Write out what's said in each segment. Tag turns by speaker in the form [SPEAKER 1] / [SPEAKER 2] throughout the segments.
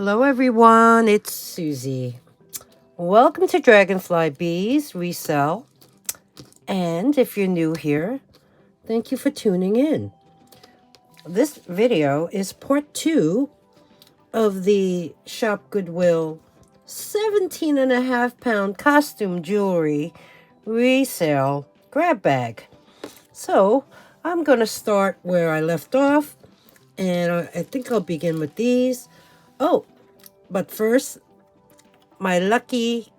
[SPEAKER 1] Hello everyone, it's Susie. Welcome to Dragonfly Beez Resale. And if you're new here, thank you for tuning in. This video is part 2 of the Shopgoodwill 17.5 pound costume jewelry resale grab bag. So I'm going to start where I left off, and I think I'll begin with these. Oh, but first, my lucky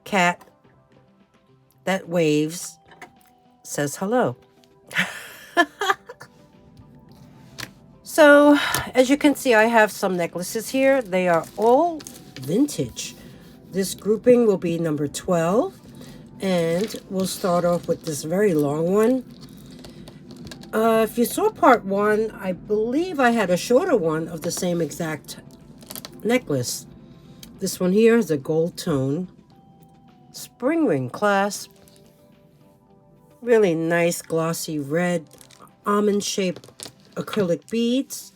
[SPEAKER 1] cat that waves says hello. So, as you can see, I have some necklaces here. They are all vintage. This grouping will be number 12. And we'll start off with this very long one. If you saw part 1, I believe I had a shorter one of the same exact necklace. This one here is a gold tone spring ring clasp. Really nice glossy red almond shaped acrylic beads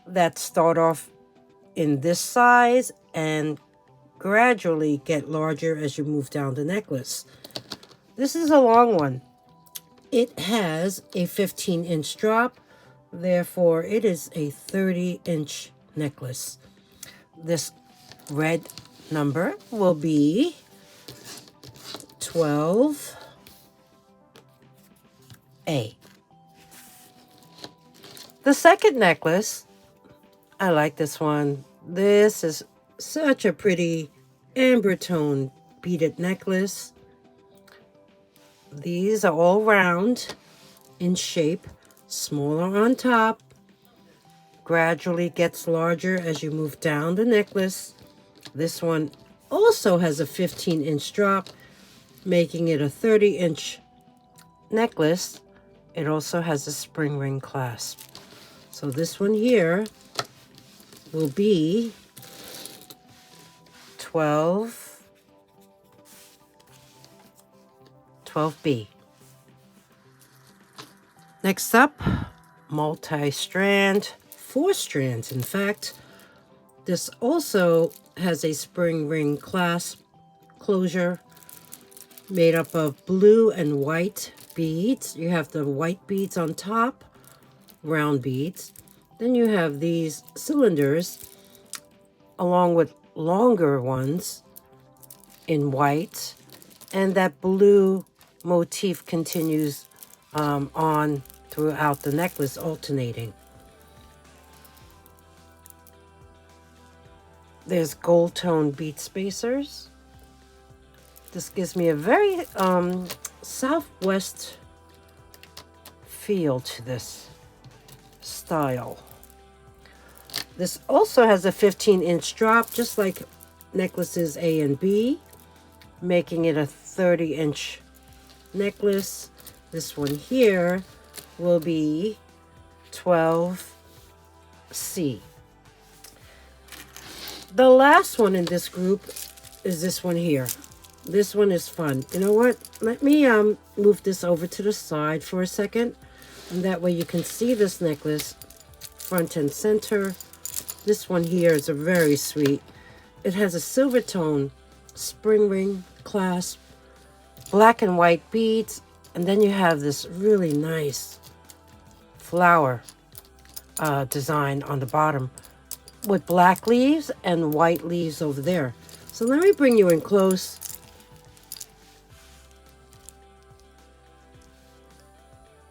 [SPEAKER 1] that start off in this size and gradually get larger as you move down the necklace. This is a long one. It has a 15-inch drop, therefore it is a 30-inch necklace. This red number will be 12A. The second necklace, I like this one. This is such a pretty amber tone beaded necklace. These are all round in shape, smaller on top, gradually gets larger as you move down the necklace. This one also has a 15-inch drop, making it a 30-inch necklace. It also has a spring ring clasp. So this one here will be 12B. Next up, multi-strand, 4 strands in fact. This also has a spring ring clasp closure made up of blue and white beads. You have the white beads on top, round beads. Then you have these cylinders along with longer ones in white, and that blue motif continues on throughout the necklace, alternating. There's gold tone bead spacers. This gives me a very Southwest feel to this style. This also has a 15-inch drop, just like necklaces A and B, making it a 30-inch necklace. This one here will be 12C. The last one in this group is this one here. This one is fun. You know what? Let me move this over to the side for a second, and that way you can see this necklace front and center. This one here is a very sweet. It has a silver tone spring ring clasp, black and white beads, and then you have this really nice flower design on the bottom with black leaves and white leaves over there. So let me bring you in close.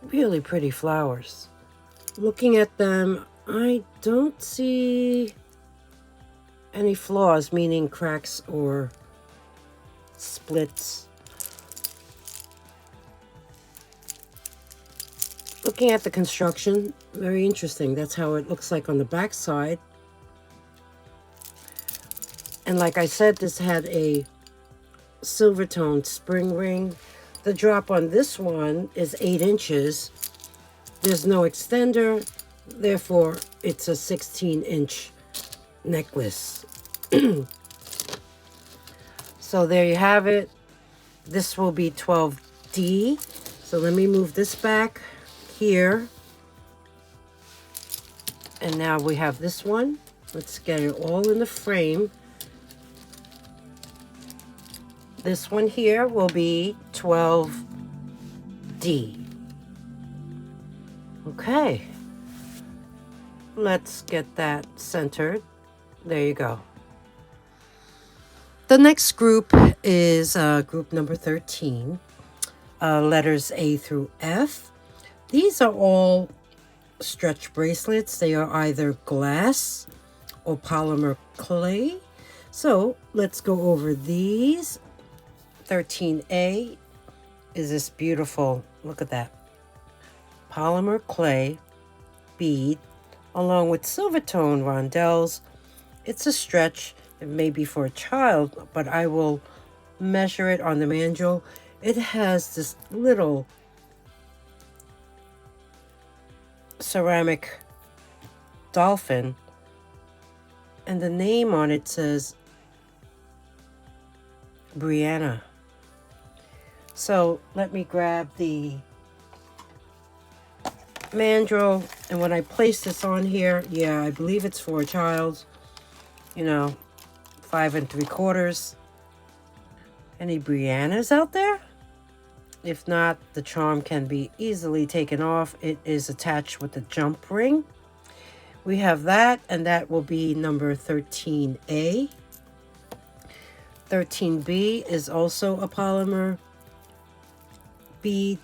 [SPEAKER 1] Really pretty flowers. Looking at them, I don't see any flaws, meaning cracks or splits. Looking at the construction, very interesting. That's how it looks like on the back side. And like I said, this had a silver toned spring ring. The drop on this one is 8 inches. There's no extender, therefore it's a 16-inch necklace. So there you have it. This will be 12D. So let me move this back here. And now we have this one. Let's get it all in the frame. This one here will be 12D. Okay. Let's get that centered. There you go. The next group is group number 13, letters A through F. These are all stretch bracelets. They are either glass or polymer clay. So let's go over these. 13A is this beautiful, look at that, polymer clay bead along with silver tone rondelles. It's a stretch. It may be for a child, but I will measure it on the manual. It has this little ceramic dolphin, and the name on it says Brianna. So let me grab the mandrel, and when I place this on here, yeah, I believe it's for a child, you know, 5 3/4. Any Briannas out there? If not, the charm can be easily taken off. It is attached with a jump ring. We have that, and that will be number 13A. 13B is also a polymer bead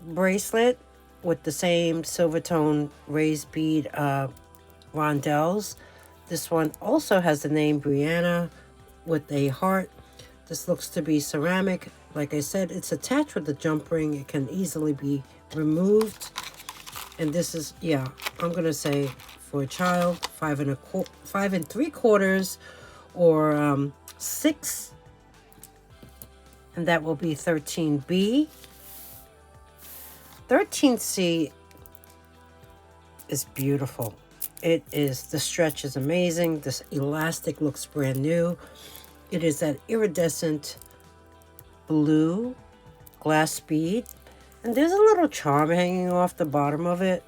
[SPEAKER 1] bracelet with the same silver tone raised bead rondelles. This one also has the name Brianna with a heart. This looks to be ceramic. Like I said, it's attached with the jump ring. It can easily be removed. And this is, yeah, I'm gonna say for a child, 5 3/4 or 6. And that will be 13B. 13C is beautiful. It is, the stretch is amazing. This elastic looks brand new. It is that iridescent blue glass bead. And there's a little charm hanging off the bottom of it.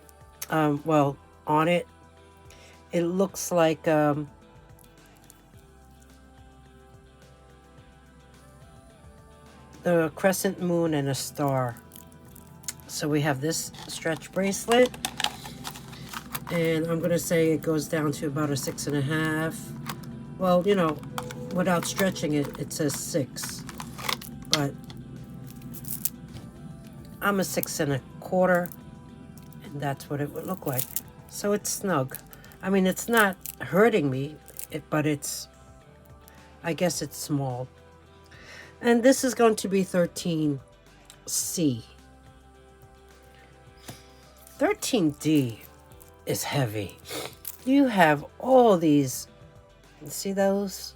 [SPEAKER 1] Well, on it. It looks like the crescent moon and a star. So we have this stretch bracelet, and I'm gonna say it goes down to about a 6.5. Well, you know, without stretching it, it says 6, but I'm a 6 1/4, and that's what it would look like. So it's snug. I mean, it's not hurting me, but it's, I guess it's small. And this is going to be 13C. 13D is heavy. You have all these, see those?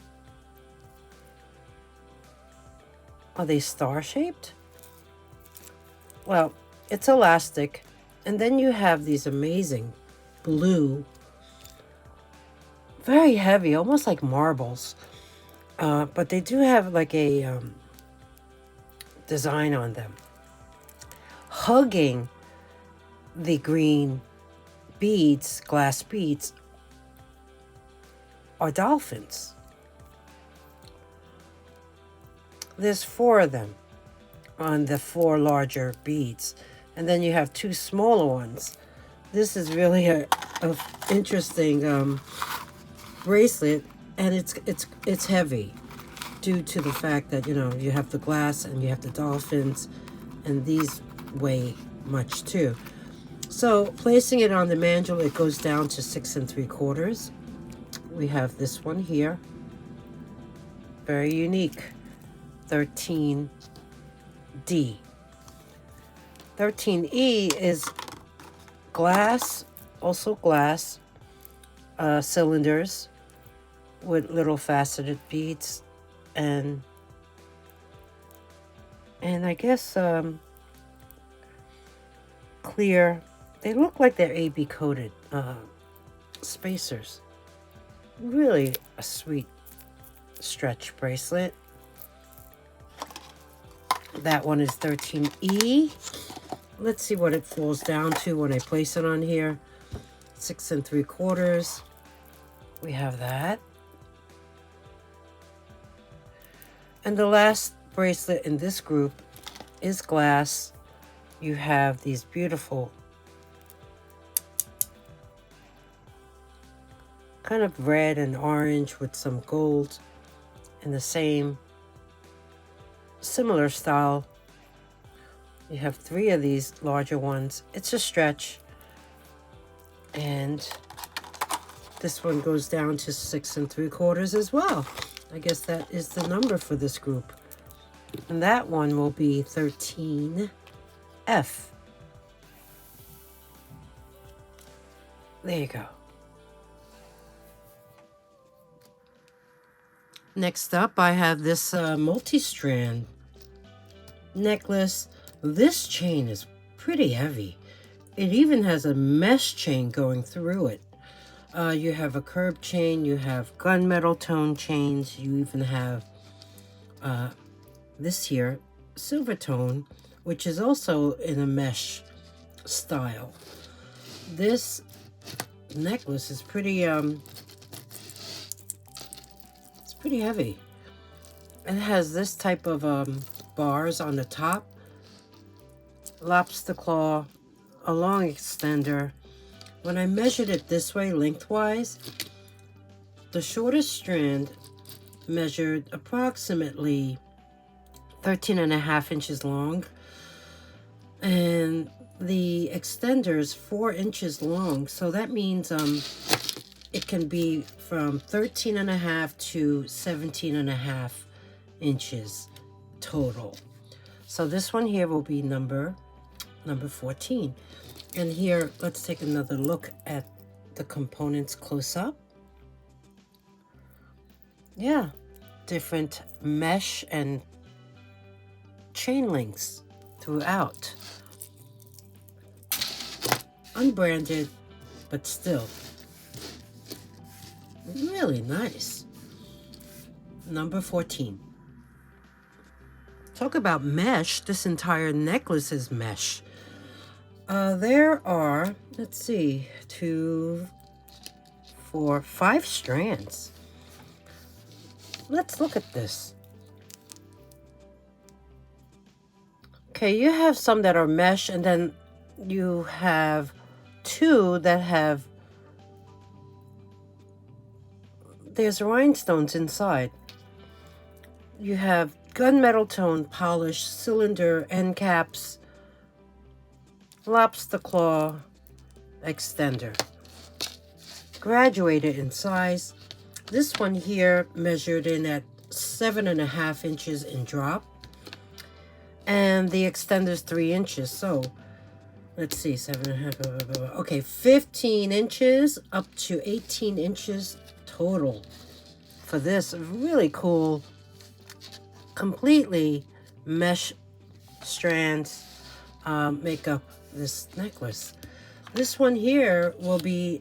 [SPEAKER 1] Are they star-shaped? Well, it's elastic. And then you have these amazing blue, very heavy, almost like marbles. But they do have like a design on them. Hugging the green beads, glass beads, are dolphins. There's 4 of them on the 4 larger beads, and then you have 2 smaller ones. This is really a interesting bracelet, and it's heavy due to the fact that, you know, you have the glass and you have the dolphins, and these weigh much too. So placing it on the mandrel, it goes down to 6 3/4. We have this one here, very unique, 13D. 13E is glass, also glass cylinders with little faceted beads, and I guess clear. They look like they're AB coated spacers. Really a sweet stretch bracelet. That one is 13E. Let's see what it falls down to when I place it on here. 6 3/4. We have that. And the last bracelet in this group is glass. You have these beautiful kind of red and orange with some gold in the same similar style. You have 3 of these larger ones. It's a stretch. And this one goes down to 6 3/4 as well. I guess that is the number for this group. And that one will be 13F. There you go. Next up, I have this multi-strand necklace. This chain is pretty heavy. It even has a mesh chain going through it. You have a curb chain, you have gunmetal tone chains, you even have this here, silver tone, which is also in a mesh style. This necklace is pretty it's pretty heavy. It has this type of bars on the top, lobster claw, a long extender. When I measured it this way lengthwise, the shortest strand measured approximately 13.5 inches long, and the extender is 4 inches long. So that means it can be from 13.5 to 17.5 inches total. So this one here will be number 14. And here, let's take another look at the components close up. Yeah, different mesh and chain links throughout. Unbranded, but still really nice. Number 14. Talk about mesh. This entire necklace is mesh. There are, let's see, 2, 4, 5 strands. Let's look at this. Okay, you have some that are mesh, and then you have 2 that have, there's rhinestones inside. You have gunmetal tone polished cylinder end caps, lobster claw extender, graduated in size. This one here measured in at 7.5 inches in drop, and the extender is 3 inches. So let's see, 7.5, okay, 15 inches up to 18 inches total for this really cool, completely mesh strands make up this necklace. This one here will be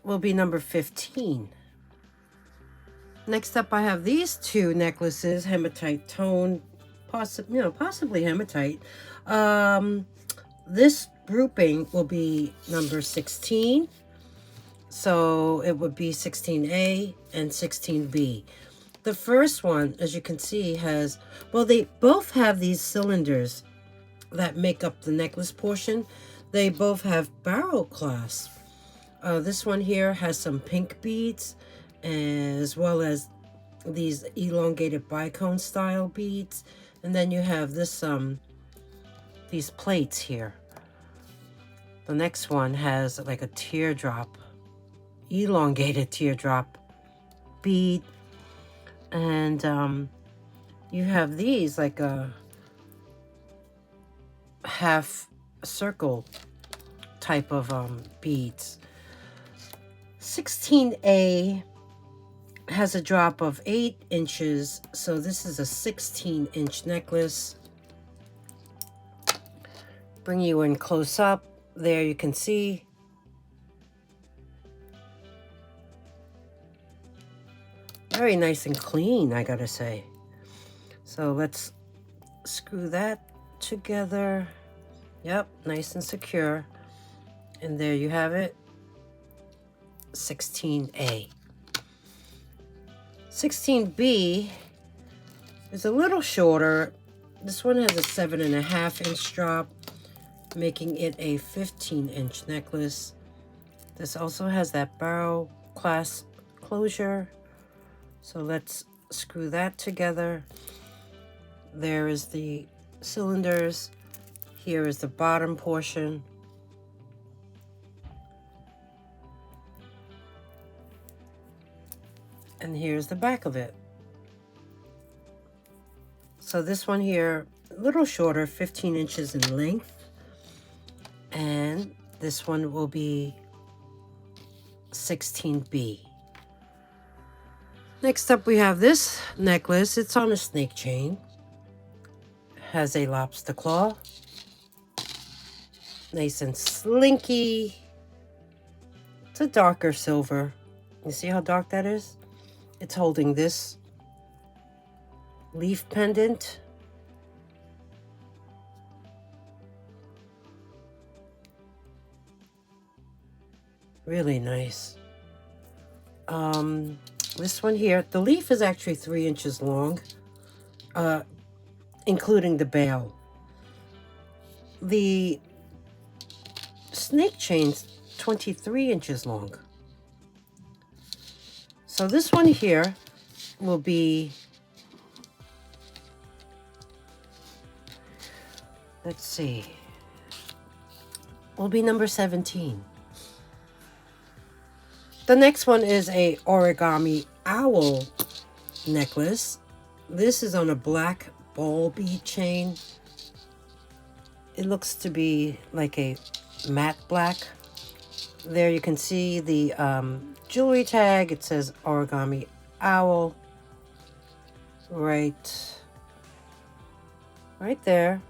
[SPEAKER 1] number 15. Next up, I have these 2 necklaces, hematite tone, possibly hematite. This grouping will be number 16. So it would be 16A and 16B. The first one, as you can see, has, well, they both have these cylinders that make up the necklace portion. They both have barrel clasp. This one here has some pink beads, as well as these elongated bicone style beads. And then you have this these plates here. The next one has like a teardrop, elongated teardrop bead. And you have these like a half circle type of beads. 16A has a drop of 8 inches, so this is a 16-inch necklace. Bring you in close up. There you can see very nice and clean, I gotta say. So let's screw that together. Yep, nice and secure. And there you have it. 16A. 16B is a little shorter. This one has a 7.5-inch drop, making it a 15-inch necklace. This also has that barrel clasp closure. So let's screw that together. There is the cylinders. Here is the bottom portion. And here's the back of it. So this one here, a little shorter, 15 inches in length. And this one will be 16B. Next up we have this necklace. It's on a snake chain. Has a lobster claw. Nice and slinky. It's a darker silver. You see how dark that is? It's holding this leaf pendant. Really nice. This one here, the leaf is actually 3 inches long, including the bail. The snake chain's 23 inches long. So this one here will be, let's see, will be number 17. The next one is a origami owl necklace. This is on a black ball bead chain. It looks to be like a matte black. There you can see the jewelry tag. It says origami owl right there.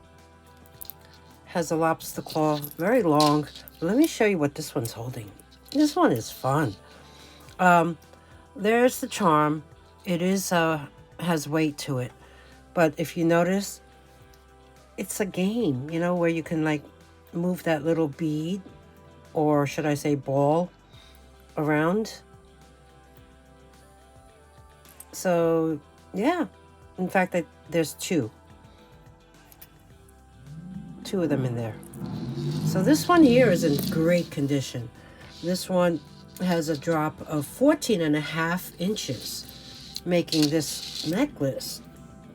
[SPEAKER 1] Has a lobster claw, very long. Let me show you what this one's holding. This one is fun. There's the charm. It is has weight to it, but if you notice, it's a game, you know, where you can like move that little bead, or should I say ball, around. So yeah, in fact, there's two of them in there. So this one here is in great condition. This one has a drop of 14.5 inches, making this necklace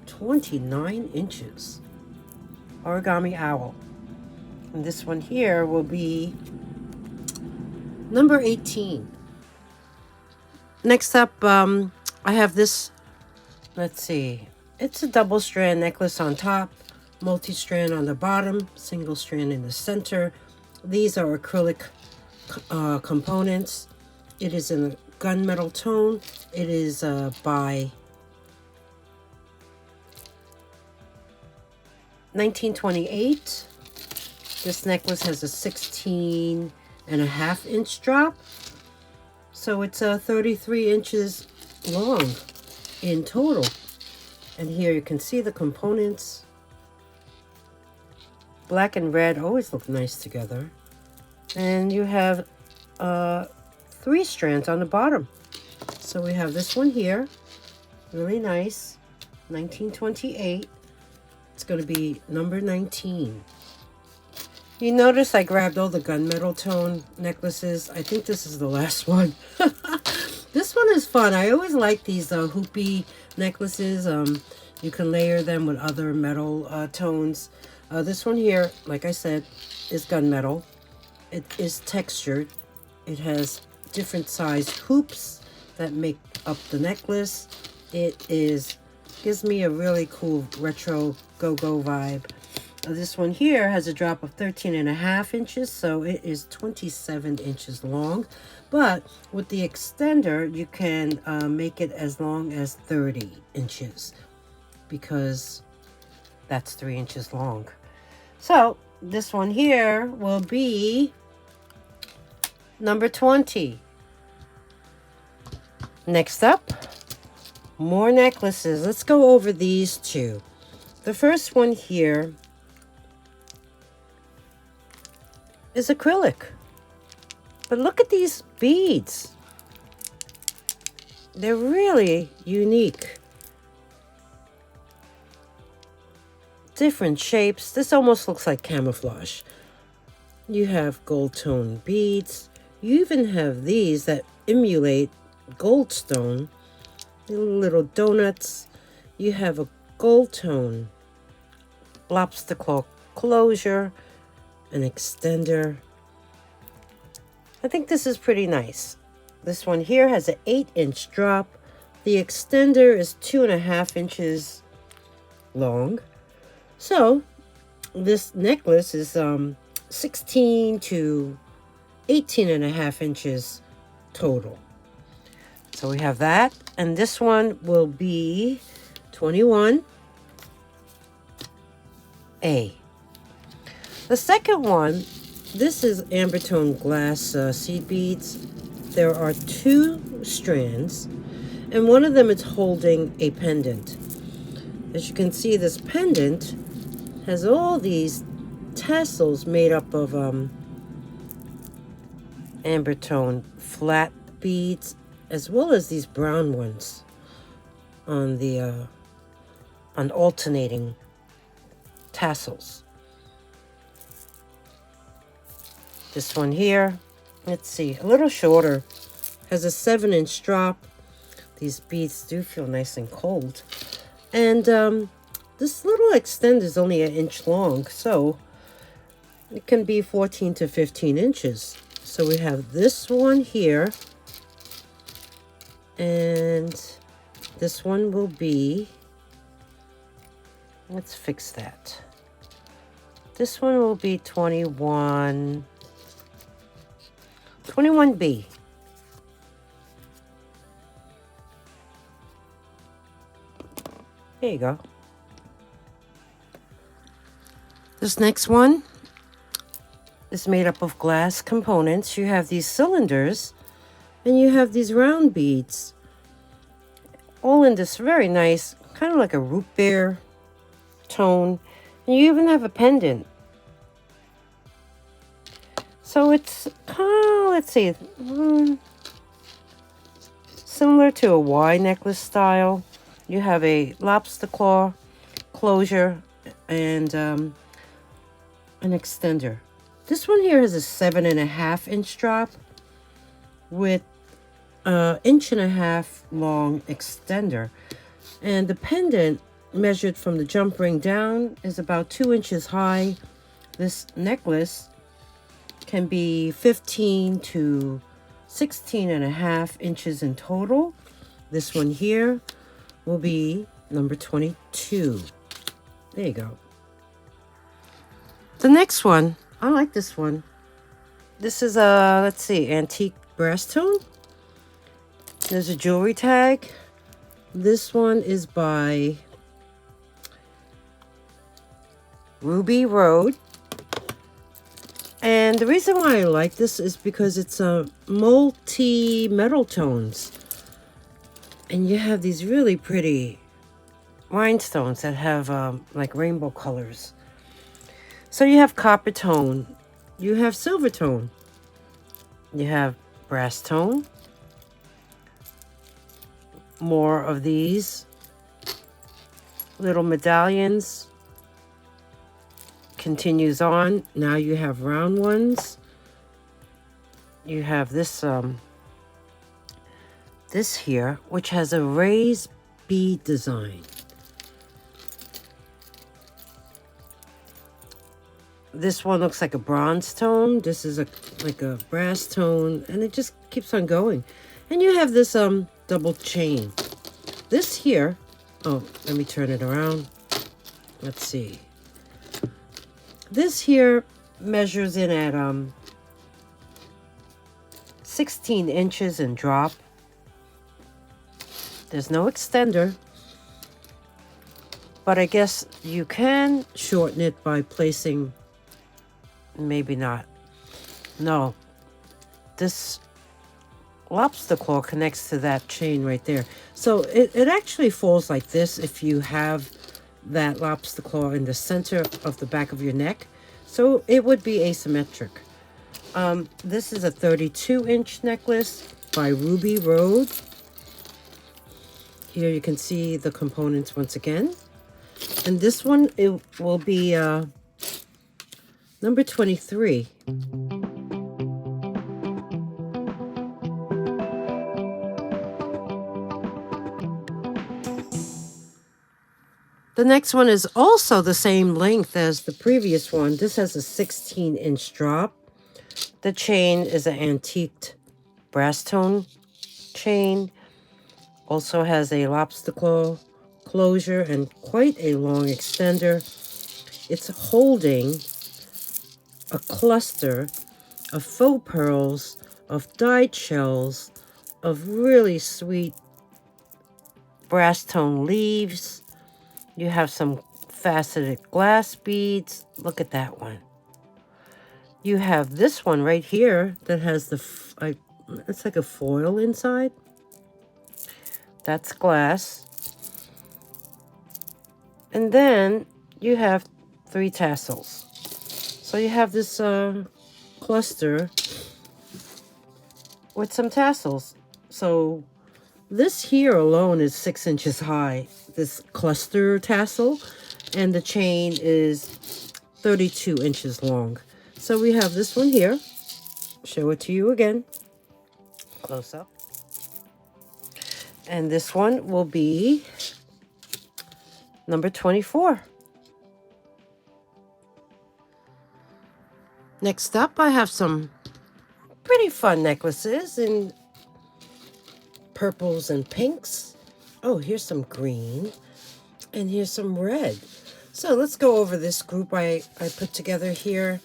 [SPEAKER 1] 29 inches. Origami owl. And this one here will be number 18. Next up, I have this, let's see, it's a double strand necklace on top, multi-strand on the bottom, single strand in the center. These are acrylic components. It is in a gunmetal tone. It is by 1928. This necklace has a 16.5-inch drop. So it's 33 inches long in total. And here you can see the components. Black and red always look nice together. And you have 3 strands on the bottom. So we have this one here, really nice, 1928. It's going to be number 19. You notice I grabbed all the gunmetal tone necklaces. I think this is the last one. This one is fun. I always like these hoopy necklaces. You can layer them with other metal tones. This one here, like I said, is gunmetal. It is textured. It has different size hoops that make up the necklace. It gives me a really cool retro go-go vibe. This one here has a drop of 13.5 inches, so it is 27 inches long. But with the extender, you can make it as long as 30 inches because that's 3 inches long. So this one here will be number 20. Next up, more necklaces. Let's go over these two. The first one here is acrylic. But look at these beads. They're really unique. Different shapes. This almost looks like camouflage. You have gold tone beads. You even have these that emulate goldstone. Little donuts. You have a gold tone lobster claw closure, an extender. I think this is pretty nice. This one here has an 8-inch drop. The extender is 2.5 inches long. So this necklace is 16 to 18.5 inches total. So we have that, and this one will be 21A. The second one, this is amber tone glass seed beads. There are 2 strands, and one of them is holding a pendant. As you can see, this pendant has all these tassels made up of amber tone flat beads, as well as these brown ones on the on alternating tassels. This one here, let's see, a little shorter, has a 7-inch drop. These beads do feel nice and cold. And this little extender is only 1 inch long, so it can be 14 to 15 inches. So we have this one here, and this one will be, let's fix that. This one will be 21B. There you go. This next one is made up of glass components. You have these cylinders, and you have these round beads, all in this very nice, kind of like a root beer tone. And you even have a pendant. So it's kind of, let's see, similar to a Y necklace style. You have a lobster claw closure and an extender. This one here is a 7.5 inch drop with 1.5 inch long extender. And the pendant, measured from the jump ring down, is about 2 inches high. This necklace can be 15 to 16.5 inches in total. This one here will be number 22. There you go. The next one, I like this one. This is a, let's see, antique brass tone. There's a jewelry tag. This one is by Ruby Road. And the reason why I like this is because it's a multi-metal tones. And you have these really pretty rhinestones that have like rainbow colors. So you have copper tone, you have silver tone, you have brass tone, more of these little medallions. Continues on. Now you have round ones. You have this this here, which has a raised bead design. This one looks like a bronze tone. This is like a brass tone, and it just keeps on going. And you have this double chain. This here, oh, let me turn it around. Let's see. This here measures in at 16 inches in drop. There's no extender, but I guess you can shorten it by placing, maybe not. No, this lobster claw connects to that chain right there. So it actually falls like this if you have that lobster claw in the center of the back of your neck. So it would be asymmetric. This is a 32-inch necklace by Ruby Road. Here you can see the components once again. And this one, it will be number 23. The next one is also the same length as the previous one. This has a 16-inch drop. The chain is an antiqued brass tone chain. Also has a lobster claw closure and quite a long extender. It's holding a cluster of faux pearls, of dyed shells, of really sweet brass tone leaves. You have some faceted glass beads. Look at that one. You have this one right here that has the, it's like a foil inside. That's glass. And then you have 3 tassels. So you have this cluster with some tassels. So this here alone is 6 inches high, this cluster tassel, and the chain is 32 inches long. So we have this one here. Show it to you again. Close up. And this one will be number 24. Next up, I have some pretty fun necklaces in purples and pinks. Oh, here's some green. And here's some red. So let's go over this group I put together here.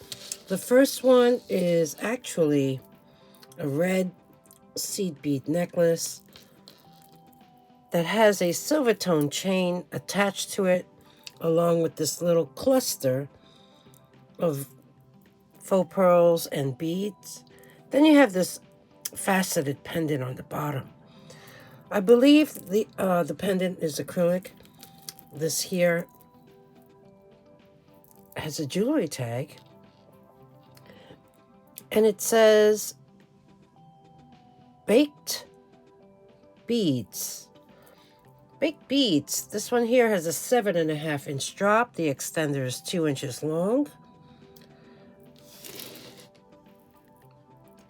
[SPEAKER 1] The first one is actually a red seed bead necklace that has a silver tone chain attached to it, along with this little cluster of faux pearls and beads. Then you have this faceted pendant on the bottom. I believe the pendant is acrylic. This here has a jewelry tag, and it says baked beads. Baked beads. This one here has a 7.5-inch drop. The extender is 2 inches long.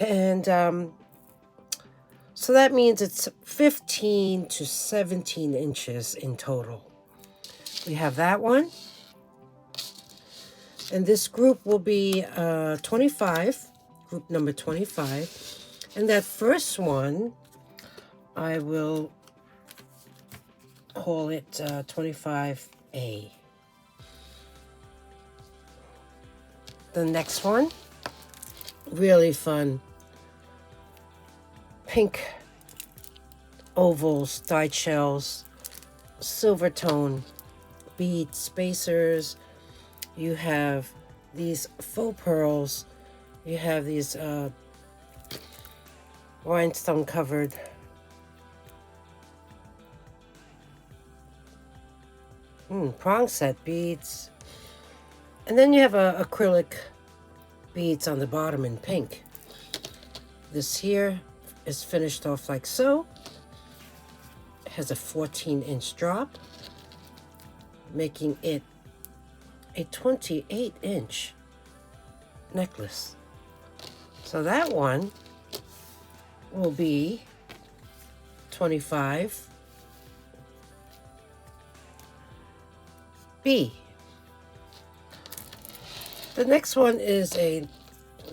[SPEAKER 1] And so that means it's 15 to 17 inches in total. We have that one. And this group will be 25, group number 25. And that first one, I will call it 25A. The next one, really fun. Pink ovals, dyed shells, silver tone bead spacers. You have these faux pearls. You have these rhinestone covered prong set beads. And then you have acrylic beads on the bottom in pink. This here is finished off like so. It has a 14-inch drop, making it a 28-inch necklace. So that one will be 25B. The next one is a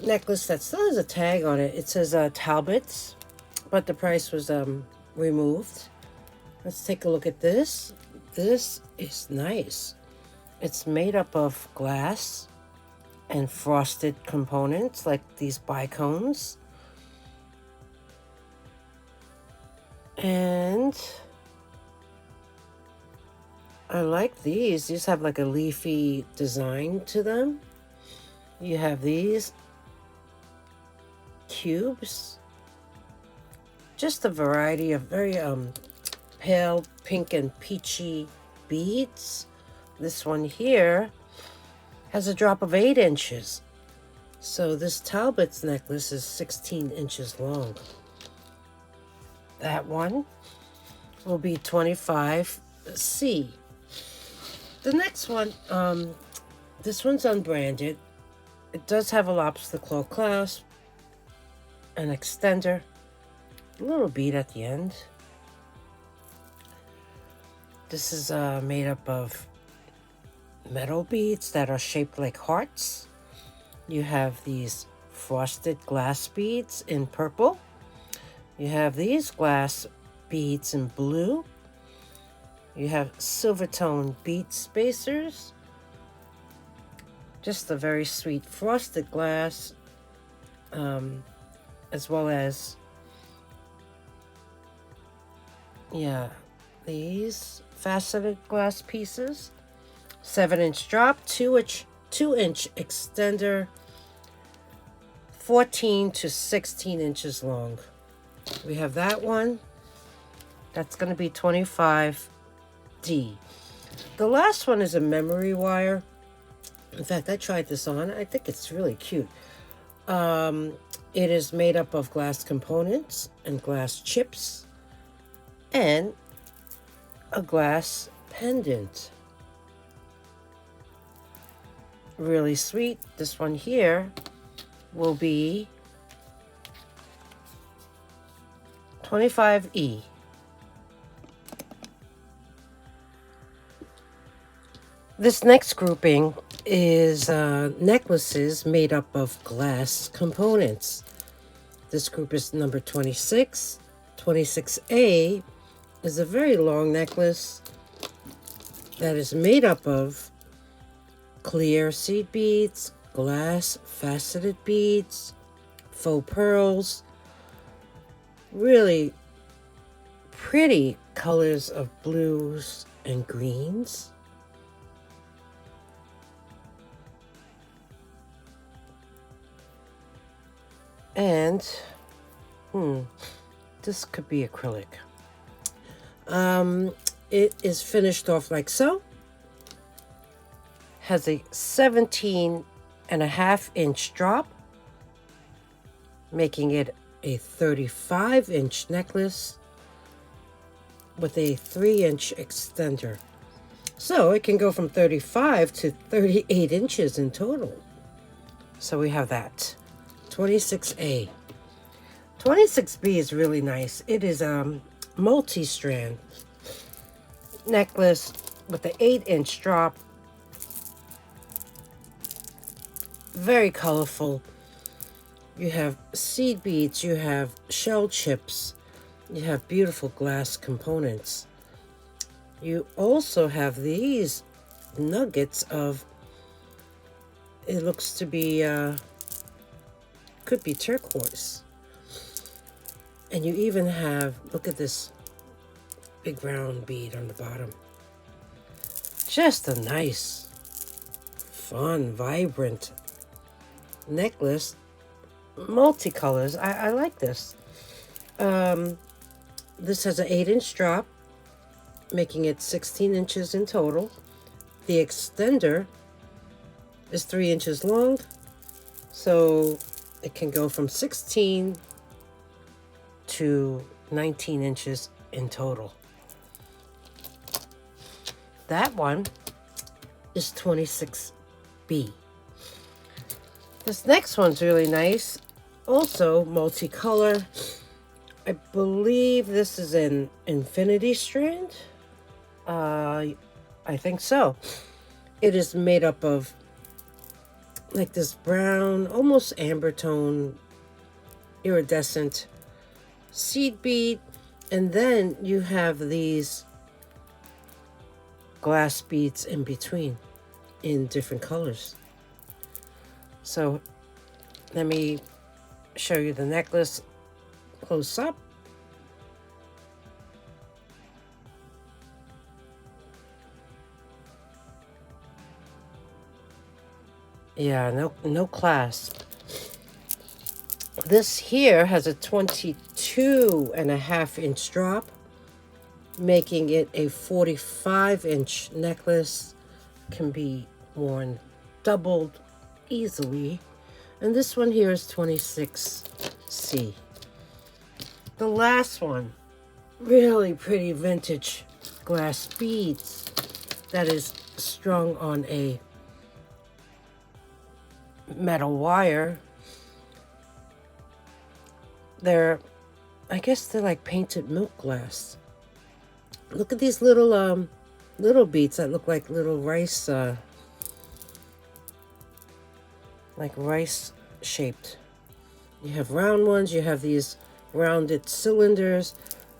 [SPEAKER 1] necklace that still has a tag on it. It says Talbots, but the price was removed. Let's take a look at this. This is nice. It's made up of glass and frosted components like these bicones. And I like these. These have like a leafy design to them. You have these cubes. Just a variety of very pale pink and peachy beads. This one here has a drop of 8 inches. So this Talbot's necklace is 16 inches long. That one will be 25C. The next one, this one's unbranded. It does have a lobster claw clasp, an extender, a little bead at the end. This is made up of metal beads that are shaped like hearts. You have these frosted glass beads in purple. You have these glass beads in blue. You have silver tone bead spacers. Just a very sweet frosted glass, as well as, yeah, these faceted glass pieces. 7-inch drop, 2-inch extender, 14 to 16 inches long. We have that one. That's going to be 25D. The last one is a memory wire. In fact, I tried this on. I think it's really cute. It is made up of glass components and glass chips and a glass pendant. Really sweet. This one here will be 25E. This next grouping is necklaces made up of glass components. This group is number 26. 26A is a very long necklace that is made up of clear seed beads, glass faceted beads, faux pearls, really pretty colors of blues and greens. And this could be acrylic. It is finished off like so. Has a 17.5-inch drop, making it a 35-inch necklace with a 3-inch extender. So it can go from 35 to 38 inches in total. So we have that. 26A. 26B is really nice. It is a multi-strand necklace with an 8-inch drop. Very colorful. You have seed beads, you have shell chips, you have beautiful glass components. You also have these nuggets of, it looks to be, could be turquoise. And you even have, look at this big round bead on the bottom. Just a nice, fun, vibrant necklace. Multicolors. I like this. This has an 8-inch drop, making it 16 inches in total. The extender is 3 inches long, so it can go from 16 to 19 inches in total. That one is 26B. This next one's really nice. Also multicolor. I believe this is an infinity strand. I think so. It is made up of like this brown, almost amber tone, iridescent seed bead. And then you have these glass beads in between in different colors. So let me show you the necklace close up. Yeah, no clasp. This here has a 22.5-inch drop, making it a 45-inch necklace. Can be worn doubled easily. And this one here is 26C. The last one, really pretty vintage glass beads that is strung on a metal wire. I guess they're like painted milk glass. Look at these little beads that look like little rice, like rice shaped. You have round ones, you have these rounded cylinders.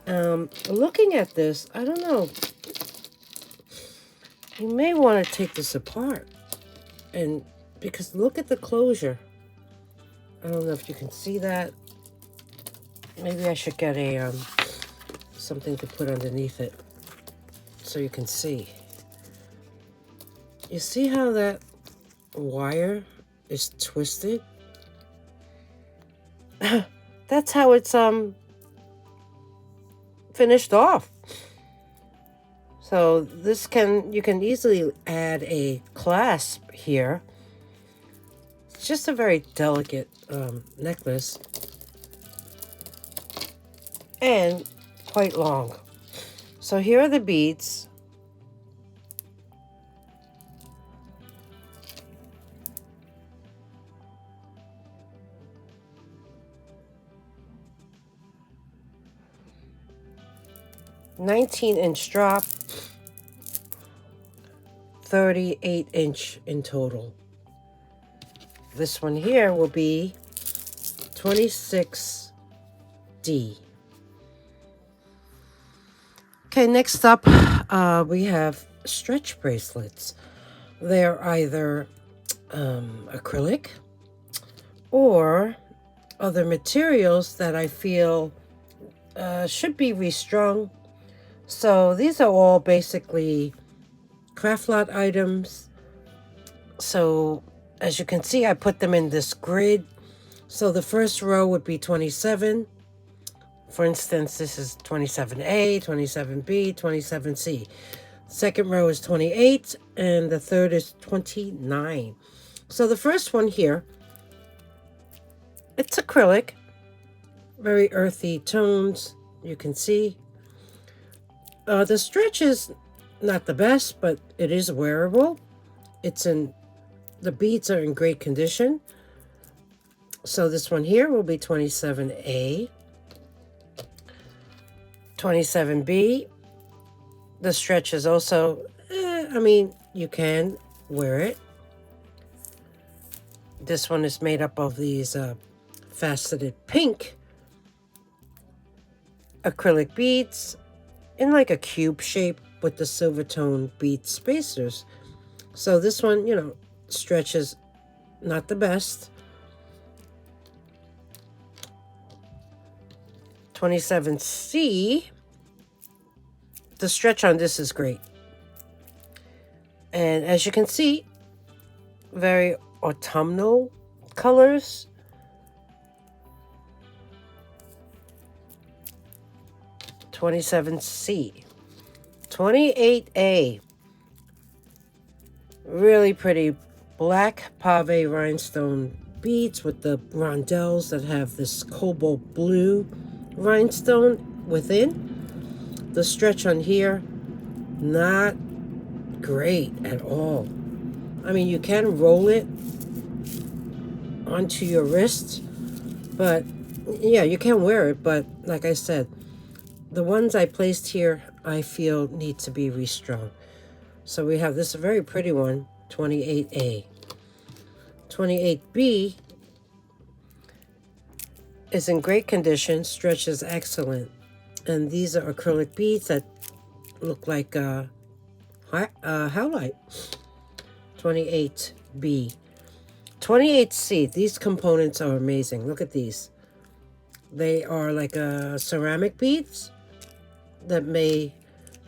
[SPEAKER 1] Looking at this, I don't know, you may want to take this apart, and because look at the closure. I don't know if you can see that. Maybe I should get a something to put underneath it so you can see. You see how that wire is twisted? That's how it's finished off. So this you can easily add a clasp here. It's just a very delicate necklace and quite long. So here are the beads. "19-inch drop, 38-inch in total." This one here will be 26D. Okay, next up, we have stretch bracelets. They're either acrylic or other materials that I feel should be restrung. So these are all basically craft lot items. So as you can see, I put them in this grid. So the first row would be 27. For instance, this is 27A, 27B, 27C. Second row is 28, and the third is 29. So the first one here, it's acrylic, very earthy tones, you can see. The stretch is not the best, but it is wearable. The beads are in great condition. So this one here will be 27A. 27B. The stretch is also, I mean, you can wear it. This one is made up of these faceted pink acrylic beads in like a cube shape with the silver tone bead spacers. So this one, you know, stretches not the best. 27C, the stretch on this is great. And as you can see, very autumnal colors. 27C. 28A. Really pretty black pave rhinestone beads with the rondelles that have this cobalt blue rhinestone within. The stretch on here, not great at all. I mean, you can roll it onto your wrist, but yeah, you can wear it, but like I said, the ones I placed here I feel need to be restrung. So we have this very pretty one, 28A. 28B is in great condition, stretches excellent. And these are acrylic beads that look like howlite. 28B. 28C, these components are amazing. Look at these. They are like ceramic beads that may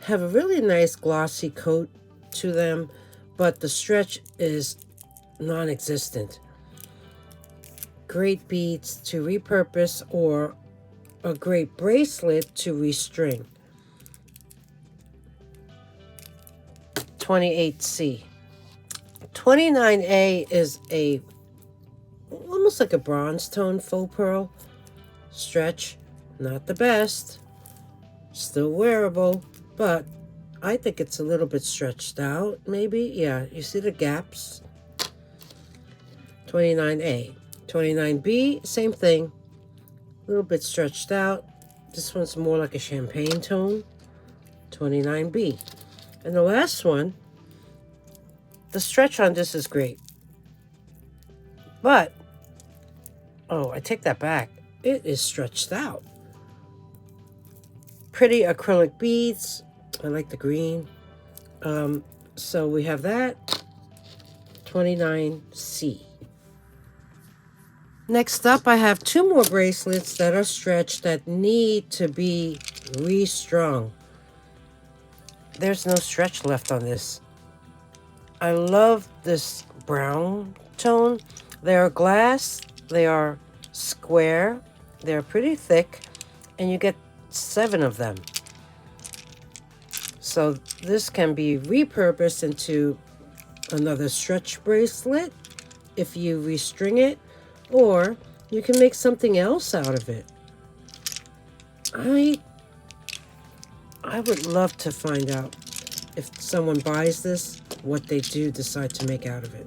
[SPEAKER 1] have a really nice glossy coat to them, but the stretch is non-existent. Great beads to repurpose or a great bracelet to restring. 28C. 29A is almost like a bronze tone faux pearl stretch. Not the best. Still wearable, but I think it's a little bit stretched out, maybe. Yeah, you see the gaps? 29A. 29B, same thing. A little bit stretched out. This one's more like a champagne tone. 29B. And the last one, the stretch on this is great. But, oh, I take that back. It is stretched out. Pretty acrylic beads. I like the green. So we have that. 29C. Next up, I have two more bracelets that are stretched that need to be restrung. There's no stretch left on this. I love this brown tone. They are glass, they are square, they're pretty thick, and you get 7 of them. So this can be repurposed into another stretch bracelet if you restring it, or you can make something else out of it. I would love to find out if someone buys this, what they do decide to make out of it.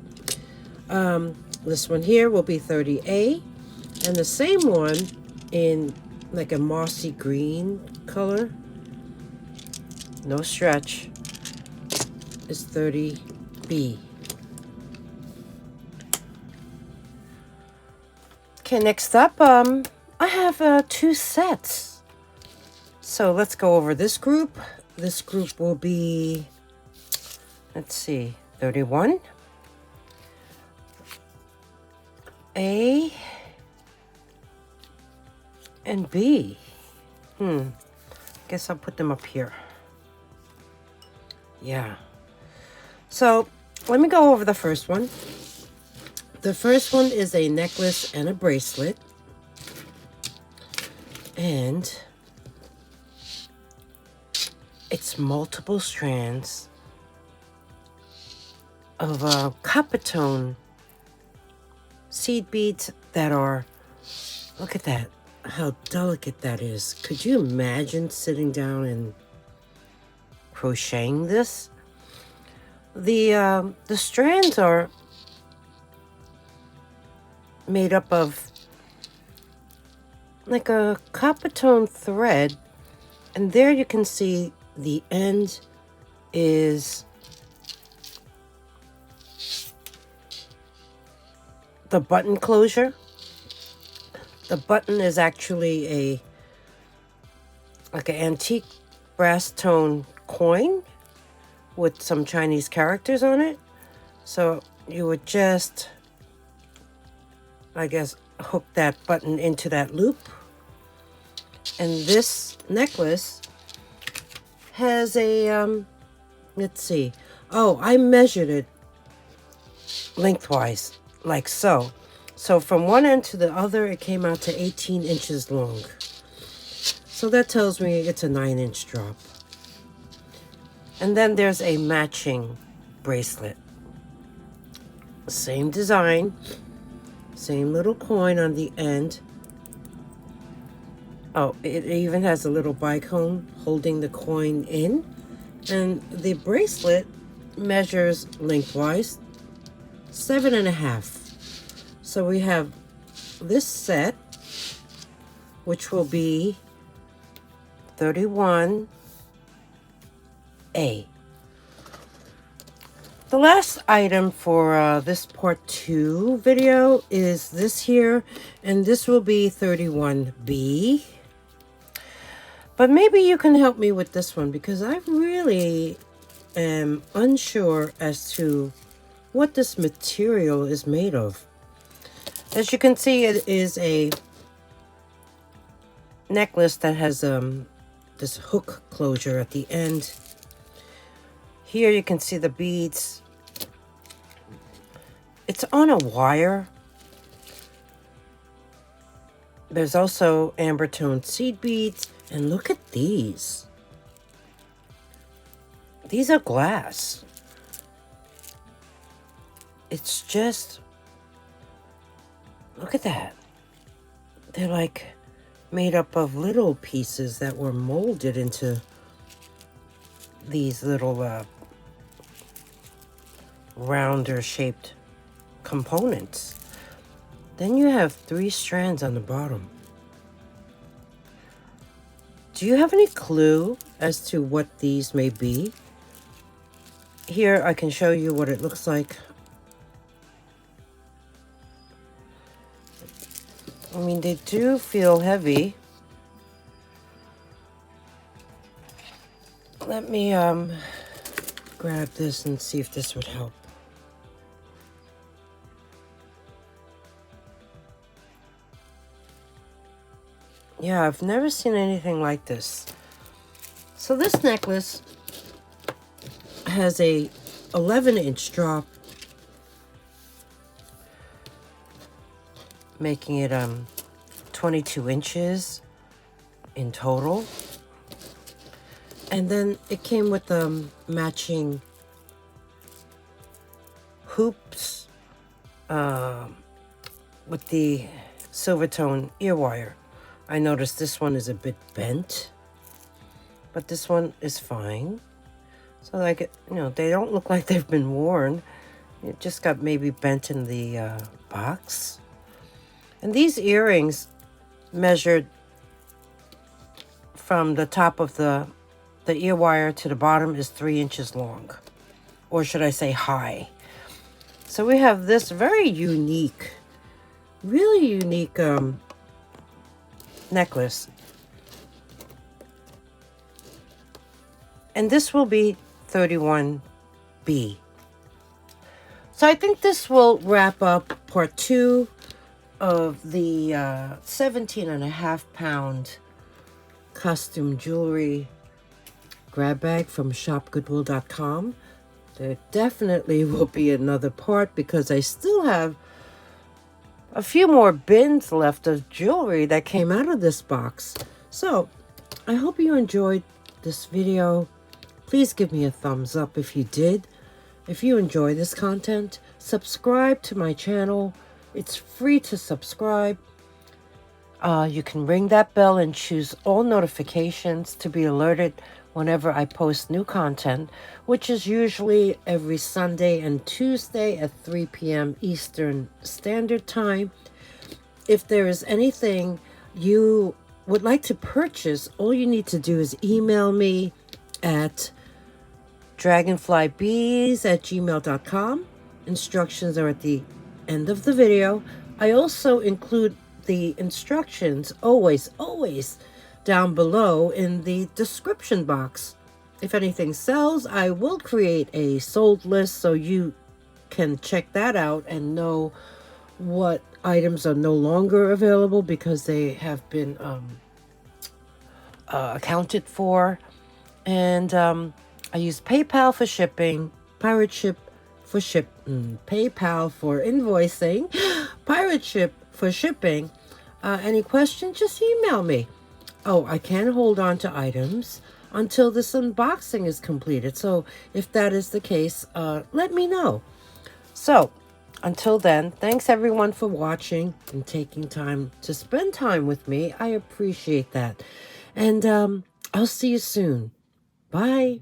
[SPEAKER 1] This one here will be 30A, and the same one in like a mossy green color, no stretch, is 30B. Okay, next up, I have 2 sets. So let's go over this group. This group will be, let's see, 31. A and B. Guess I'll put them up here. Yeah. So let me go over the first one. The first one is a necklace and a bracelet. And it's multiple strands of copper tone seed beads that are, look at that, how delicate that is. Could you imagine sitting down and crocheting this? The strands are made up of like a copper tone thread, and there you can see the end is the button closure. The button is actually like an antique brass tone coin with some Chinese characters on it. So you would just, I guess, hook that button into that loop. And this necklace has a, let's see. Oh, I measured it lengthwise, like so. So from one end to the other, it came out to 18 inches long. So that tells me it's a 9-inch drop. And then there's a matching bracelet. Same design, same little coin on the end. Oh, it even has a little bicone holding the coin in. And the bracelet measures lengthwise 7.5. So we have this set, which will be 31A. The last item for this part 2 video is this here, and this will be 31B. But maybe you can help me with this one, because I really am unsure as to what this material is made of. As you can see, it is a necklace that has this hook closure at the end. Here you can see the beads. It's on a wire. There's also amber tone seed beads. And look at these. These are glass. It's just, look at that. They're like made up of little pieces that were molded into these little rounder shaped components. Then you have 3 strands on the bottom. Do you have any clue as to what these may be? Here I can show you what it looks like. I mean, they do feel heavy. Let me grab this and see if this would help. Yeah, I've never seen anything like this. So this necklace has a 11-inch drop, making it 22 inches in total. And then it came with matching hoops with the silver tone ear wire. I noticed this one is a bit bent, but this one is fine. So like, they don't look like they've been worn. It just got maybe bent in the box. And these earrings measured from the top of the ear wire to the bottom is 3 inches long, or should I say high. So we have this very unique, really unique necklace. And this will be 31B. So I think this will wrap up part 2 of the 17.5 pound costume jewelry grab bag from Shopgoodwill.com. There definitely will be another part because I still have a few more bins left of jewelry that came out of this box. So I hope you enjoyed this video. Please give me a thumbs up if you did. If you enjoy this content, subscribe to my channel. It's free to subscribe. You can ring that bell and choose all notifications to be alerted whenever I post new content, which is usually every Sunday and Tuesday at 3 p.m. Eastern Standard Time. If there is anything you would like to purchase, all you need to do is email me at DragonflyBeez@gmail.com. Instructions are at the end of the video. I also include the instructions always down below in the description box. If anything sells, I will create a sold list so you can check that out and know what items are no longer available because they have been accounted for. And I use PayPal for shipping, PirateShip for PayPal for invoicing, PirateShip for shipping. Any questions, just email me. Oh, I can hold on to items until this unboxing is completed. So if that is the case, let me know. So until then, thanks everyone for watching and taking time to spend time with me. I appreciate that. And I'll see you soon. Bye.